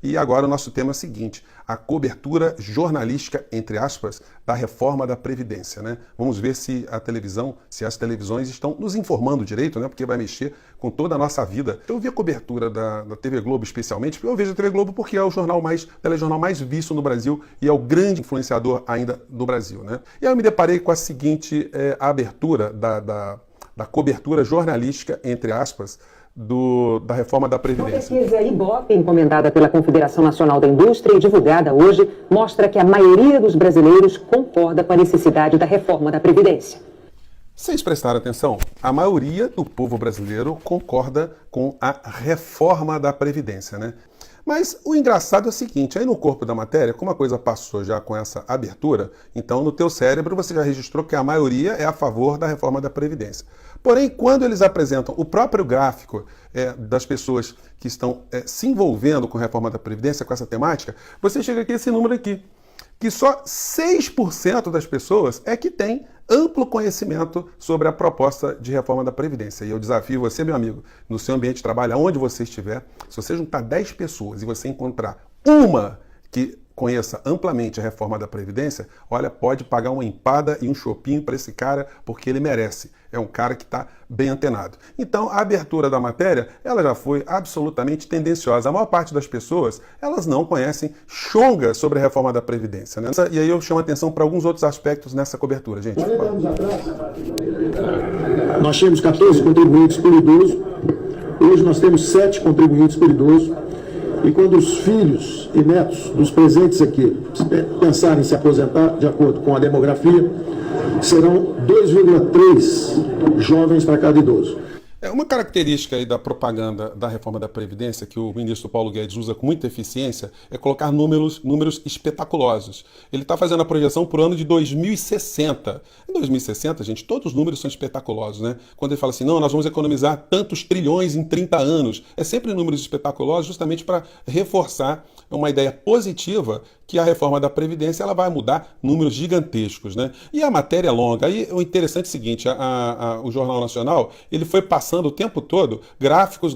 E agora o nosso tema é o seguinte: a cobertura jornalística, entre aspas, da reforma da Previdência, né? Vamos ver se a televisão, se as televisões estão nos informando direito, né? Porque vai mexer com toda a nossa vida. Eu vi a cobertura da TV Globo especialmente, porque eu vejo a TV Globo porque é o telejornal mais visto no Brasil e é o grande influenciador ainda do Brasil, né? E aí eu me deparei com a seguinte abertura da cobertura jornalística, entre aspas, da reforma da Previdência. Uma pesquisa Ibope, encomendada pela Confederação Nacional da Indústria e divulgada hoje, mostra que a maioria dos brasileiros concorda com a necessidade da reforma da Previdência. Vocês prestaram atenção? A maioria do povo brasileiro concorda com a reforma da Previdência, né? Mas o engraçado é o seguinte, aí no corpo da matéria, como a coisa passou já com essa abertura, então no teu cérebro você já registrou que a maioria é a favor da reforma da Previdência. Porém, quando eles apresentam o próprio gráfico das pessoas que estão se envolvendo com a reforma da Previdência, com essa temática, você chega aqui a esse número aqui, que só 6% das pessoas é que tem amplo conhecimento sobre a proposta de reforma da Previdência. E eu desafio você, meu amigo, no seu ambiente de trabalho, aonde você estiver, se você juntar 10 pessoas e você encontrar uma que conheça amplamente a reforma da Previdência, olha, pode pagar uma empada e um chopinho para esse cara, porque ele merece. É um cara que está bem antenado. Então, a abertura da matéria, ela já foi absolutamente tendenciosa. A maior parte das pessoas, elas não conhecem chonga sobre a reforma da Previdência, né? E aí eu chamo a atenção para alguns outros aspectos nessa cobertura, gente. 40 anos atrás, nós tínhamos 14 contribuintes por idoso. Hoje nós temos 7 contribuintes por idoso. E quando os filhos e netos dos presentes aqui pensarem em se aposentar, de acordo com a demografia, serão 2,3 jovens para cada idoso. Uma característica aí da propaganda da reforma da Previdência que o ministro Paulo Guedes usa com muita eficiência é colocar números espetaculosos. Ele está fazendo a projeção para o ano de 2060. Em 2060, gente, todos os números são espetaculosos, né? Quando ele fala assim, não, nós vamos economizar tantos trilhões em 30 anos. É sempre números espetaculosos justamente para reforçar uma ideia positiva que a reforma da Previdência ela vai mudar números gigantescos, né? E a matéria é longa. Aí o interessante é o seguinte, o Jornal Nacional, ele foi passando o tempo todo gráficos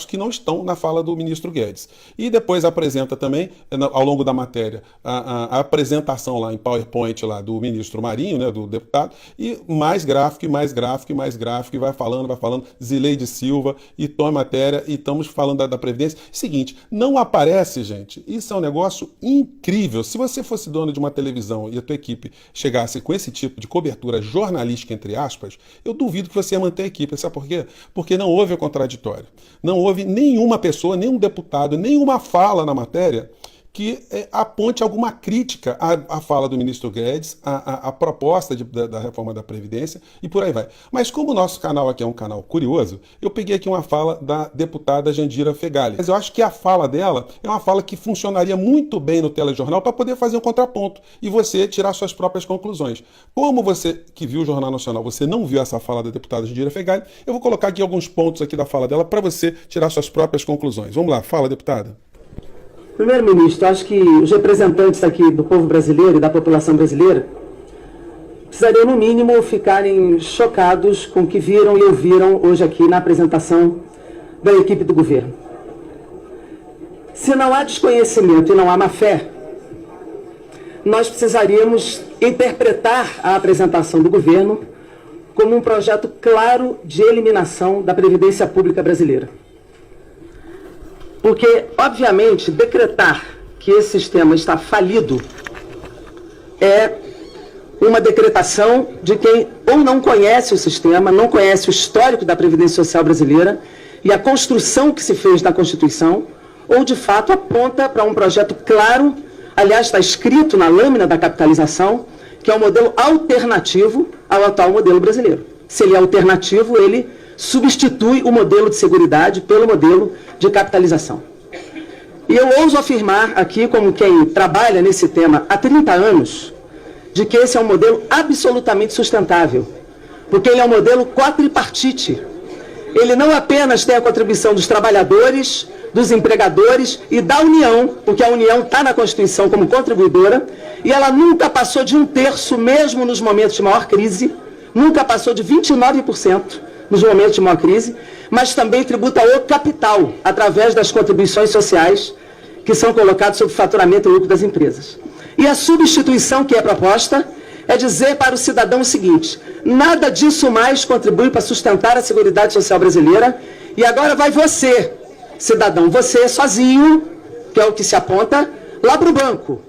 que não estão na fala do ministro Guedes. E depois apresenta também, ao longo da matéria, a apresentação lá em PowerPoint lá do ministro Marinho, né, do deputado, e mais gráfico, e vai falando, Zileide Silva, e toma matéria, e estamos falando da Previdência. Seguinte, não aparece, gente, isso é um negócio incrível. Se você fosse dono de uma televisão e a tua equipe chegasse com esse tipo de cobertura jornalística, entre aspas, eu duvido que você ia manter a equipe. Sabe por quê? Porque não houve o contraditório. Não houve nenhuma pessoa, nenhum deputado, nenhuma fala na matéria que aponte alguma crítica à fala do ministro Guedes, à proposta da reforma da Previdência e por aí vai. Mas como o nosso canal aqui é um canal curioso, eu peguei aqui uma fala da deputada Jandira Fegali. Mas eu acho que a fala dela é uma fala que funcionaria muito bem no telejornal para poder fazer um contraponto e você tirar suas próprias conclusões. Como você que viu o Jornal Nacional, você não viu essa fala da deputada Jandira Fegali, eu vou colocar aqui alguns pontos aqui da fala dela para você tirar suas próprias conclusões. Vamos lá, fala, deputada. Primeiro-ministro, acho que os representantes aqui do povo brasileiro e da população brasileira precisariam, no mínimo, ficarem chocados com o que viram e ouviram hoje aqui na apresentação da equipe do governo. Se não há desconhecimento e não há má-fé, nós precisaríamos interpretar a apresentação do governo como um projeto claro de eliminação da Previdência Pública brasileira. Porque, obviamente, decretar que esse sistema está falido é uma decretação de quem ou não conhece o sistema, não conhece o histórico da Previdência Social brasileira e a construção que se fez na Constituição, ou de fato aponta para um projeto claro, aliás, está escrito na lâmina da capitalização, que é um modelo alternativo ao atual modelo brasileiro. Se ele é alternativo, ele substitui o modelo de seguridade pelo modelo de capitalização. E eu ouso afirmar aqui, como quem trabalha nesse tema há 30 anos, de que esse é um modelo absolutamente sustentável, porque ele é um modelo quadripartite. Ele não apenas tem a contribuição dos trabalhadores, dos empregadores e da União, porque a União está na Constituição como contribuidora, e ela nunca passou de 1/3, mesmo nos momentos de maior crise, nunca passou de 29% nos momentos de maior crise, mas também tributa o capital, através das contribuições sociais que são colocadas sobre o faturamento e lucro das empresas. E a substituição que é proposta é dizer para o cidadão o seguinte: nada disso mais contribui para sustentar a Seguridade Social brasileira, e agora vai você, cidadão, você sozinho, que é o que se aponta, lá para o banco,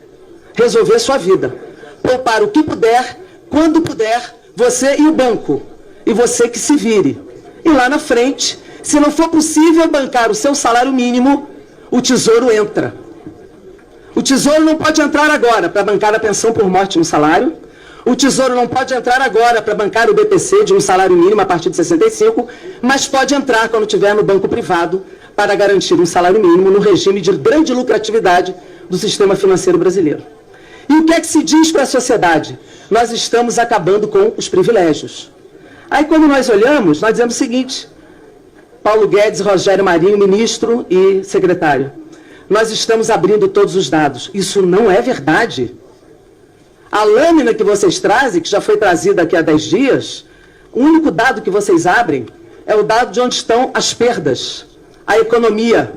resolver sua vida. Poupar o que puder, quando puder, você e o banco. E você que se vire. E lá na frente, se não for possível bancar o seu salário mínimo, o Tesouro entra. O Tesouro não pode entrar agora para bancar a pensão por morte no salário. O Tesouro não pode entrar agora para bancar o BPC de um salário mínimo a partir de 65, mas pode entrar quando tiver no banco privado para garantir um salário mínimo no regime de grande lucratividade do sistema financeiro brasileiro. E o que é que se diz para a sociedade? Nós estamos acabando com os privilégios. Aí quando nós olhamos, nós dizemos o seguinte: Paulo Guedes, Rogério Marinho, ministro e secretário, nós estamos abrindo todos os dados. Isso não é verdade. A lâmina que vocês trazem, que já foi trazida aqui há 10 dias, o único dado que vocês abrem é o dado de onde estão as perdas, a economia,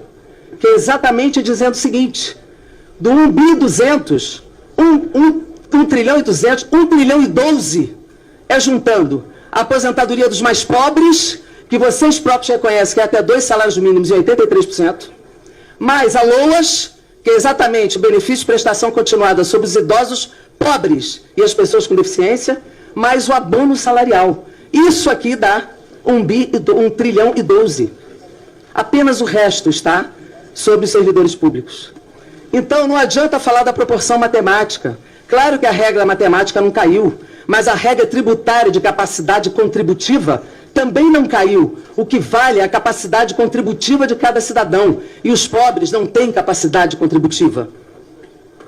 que é exatamente dizendo o seguinte: do 1 bi 200, 1 trilhão e 200, 1 trilhão e 12 é juntando a aposentadoria dos mais pobres, que vocês próprios reconhecem que é até 2 salários mínimos e 83%, mais a LOAS, que é exatamente o benefício de prestação continuada sobre os idosos pobres e as pessoas com deficiência, mais o abono salarial. Isso aqui dá 1 trilhão e 12. Apenas o resto está sobre os servidores públicos. Então não adianta falar da proporção matemática. Claro que a regra matemática não caiu, mas a regra tributária de capacidade contributiva também não caiu. O que vale é a capacidade contributiva de cada cidadão. E os pobres não têm capacidade contributiva.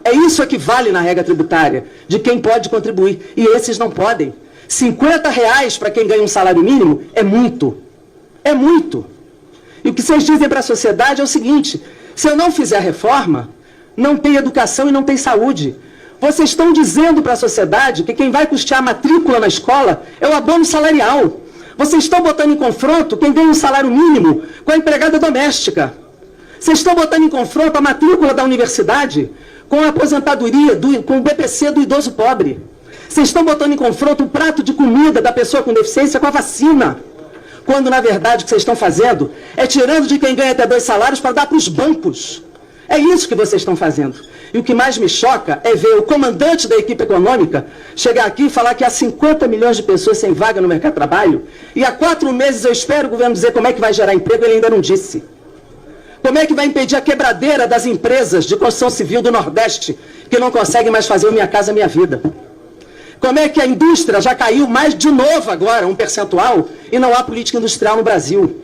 É isso que vale na regra tributária, de quem pode contribuir. E esses não podem. R$50 para quem ganha um salário mínimo é muito. É muito. E o que vocês dizem para a sociedade é o seguinte: se eu não fizer reforma, não tem educação e não tem saúde. Vocês estão dizendo para a sociedade que quem vai custear a matrícula na escola é o abono salarial. Vocês estão botando em confronto quem ganha um salário mínimo com a empregada doméstica. Vocês estão botando em confronto a matrícula da universidade com a aposentadoria, com o BPC do idoso pobre. Vocês estão botando em confronto o prato de comida da pessoa com deficiência com a vacina. Quando, na verdade, o que vocês estão fazendo é tirando de quem ganha até 2 salários para dar para os bancos. É isso que vocês estão fazendo. E o que mais me choca é ver o comandante da equipe econômica chegar aqui e falar que há 50 milhões de pessoas sem vaga no mercado de trabalho, e há 4 meses eu espero o governo dizer como é que vai gerar emprego, ele ainda não disse. Como é que vai impedir a quebradeira das empresas de construção civil do Nordeste, que não conseguem mais fazer o Minha Casa Minha Vida? Como é que a indústria já caiu mais de novo agora, um percentual, e não há política industrial no Brasil?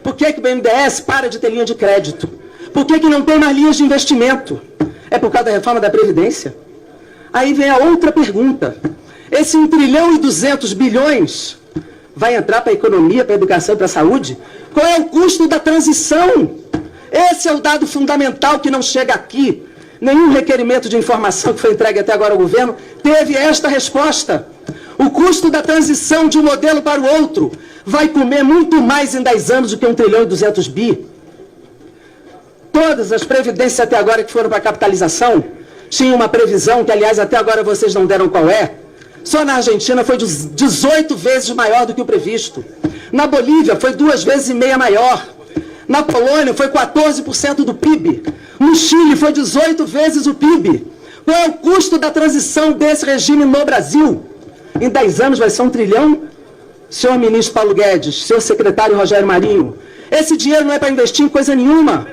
Por que o BNDES para de ter linha de crédito? Por que não tem mais linhas de investimento? É por causa da reforma da Previdência? Aí vem a outra pergunta. Esse 1 trilhão e 200 bilhões vai entrar para a economia, para a educação e para a saúde? Qual é o custo da transição? Esse é o dado fundamental que não chega aqui. Nenhum requerimento de informação que foi entregue até agora ao governo teve esta resposta. O custo da transição de um modelo para o outro vai comer muito mais em 10 anos do que 1 trilhão e 200 bi. Todas as previdências até agora que foram para capitalização tinham uma previsão, que aliás até agora vocês não deram qual é. Só na Argentina foi 18 vezes maior do que o previsto. Na Bolívia foi 2,5 vezes maior. Na Polônia foi 14% do PIB. No Chile foi 18 vezes o PIB. Qual é o custo da transição desse regime no Brasil? Em 10 anos vai ser 1 trilhão? Senhor ministro Paulo Guedes, senhor secretário Rogério Marinho, esse dinheiro não é para investir em coisa nenhuma.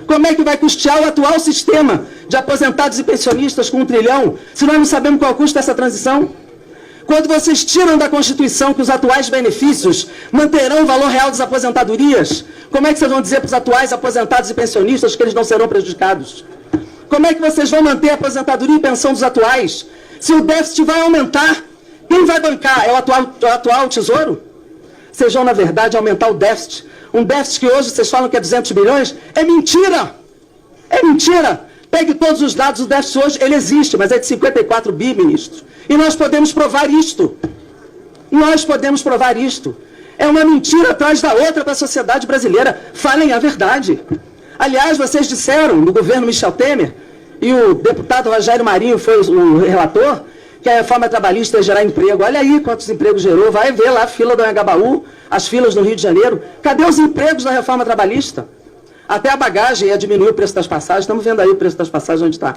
Como é que vai custear o atual sistema de aposentados e pensionistas com 1 trilhão, se nós não sabemos qual é o custo dessa transição? Quando vocês tiram da Constituição que os atuais benefícios manterão o valor real das aposentadorias, como é que vocês vão dizer para os atuais aposentados e pensionistas que eles não serão prejudicados? Como é que vocês vão manter a aposentadoria e pensão dos atuais? Se o déficit vai aumentar, quem vai bancar? É o atual Tesouro? Vocês vão, na verdade, aumentar o déficit. Um déficit que hoje vocês falam que é 200 bilhões, é mentira! É mentira! Pegue todos os dados, o déficit hoje, ele existe, mas é de 54 bi, ministro. E nós podemos provar isto. Nós podemos provar isto. É uma mentira atrás da outra para a sociedade brasileira. Falem a verdade. Aliás, vocês disseram, no governo Michel Temer, e o deputado Rogério Marinho foi o relator, que a reforma trabalhista ia gerar emprego. Olha aí quantos empregos gerou. Vai ver lá a fila do Anhangabaú, as filas no Rio de Janeiro. Cadê os empregos da reforma trabalhista? Até a bagagem ia diminuir o preço das passagens. Estamos vendo aí o preço das passagens onde está.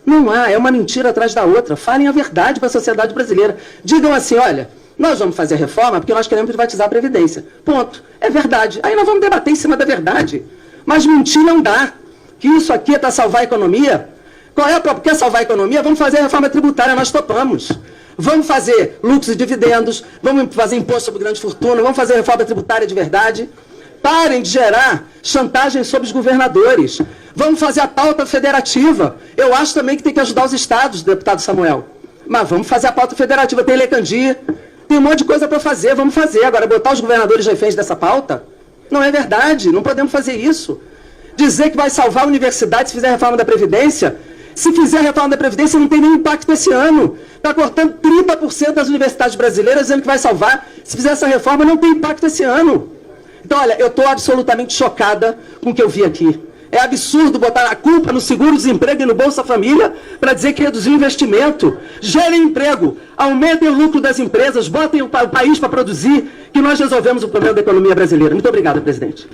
Não há, é uma mentira atrás da outra. Falem a verdade para a sociedade brasileira. Digam assim, olha, nós vamos fazer a reforma porque nós queremos privatizar a Previdência. Ponto. É verdade. Aí nós vamos debater em cima da verdade. Mas mentir não dá. Que isso aqui é para salvar a economia. Qual é a proposta? Quer salvar a economia? Vamos fazer a reforma tributária, nós topamos. Vamos fazer lucros e dividendos, vamos fazer imposto sobre grande fortuna, vamos fazer reforma tributária de verdade. Parem de gerar chantagem sobre os governadores. Vamos fazer a pauta federativa. Eu acho também que tem que ajudar os estados, deputado Samuel. Mas vamos fazer a pauta federativa. Tem Lei Candir, tem um monte de coisa para fazer, vamos fazer. Agora, botar os governadores reféns dessa pauta? Não é verdade, não podemos fazer isso. Dizer que vai salvar a universidade se fizer a reforma da Previdência. Se fizer a reforma da Previdência, não tem nenhum impacto esse ano. Está cortando 30% das universidades brasileiras, dizendo que vai salvar. Se fizer essa reforma, não tem impacto esse ano. Então, olha, eu estou absolutamente chocada com o que eu vi aqui. É absurdo botar a culpa no seguro-desemprego e no Bolsa Família para dizer que reduziu o investimento. Gerem emprego, aumentem o lucro das empresas, botem o país para produzir, que nós resolvemos o problema da economia brasileira. Muito obrigado, presidente.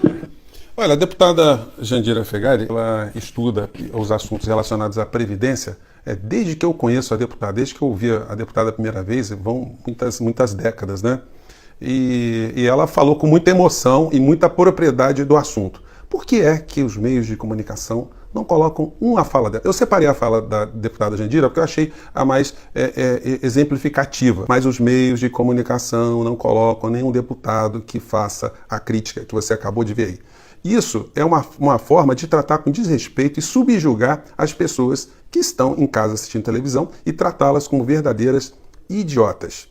Olha, a deputada Jandira Fegali, ela estuda os assuntos relacionados à Previdência desde que eu conheço a deputada, desde que eu ouvi a deputada a primeira vez, vão muitas décadas, né? E ela falou com muita emoção e muita propriedade do assunto. Por que é que os meios de comunicação não colocam uma fala dela? Eu separei a fala da deputada Jandira porque eu achei a mais exemplificativa, mas os meios de comunicação não colocam nenhum deputado que faça a crítica que você acabou de ver aí. Isso é uma forma de tratar com desrespeito e subjugar as pessoas que estão em casa assistindo televisão e tratá-las como verdadeiras idiotas.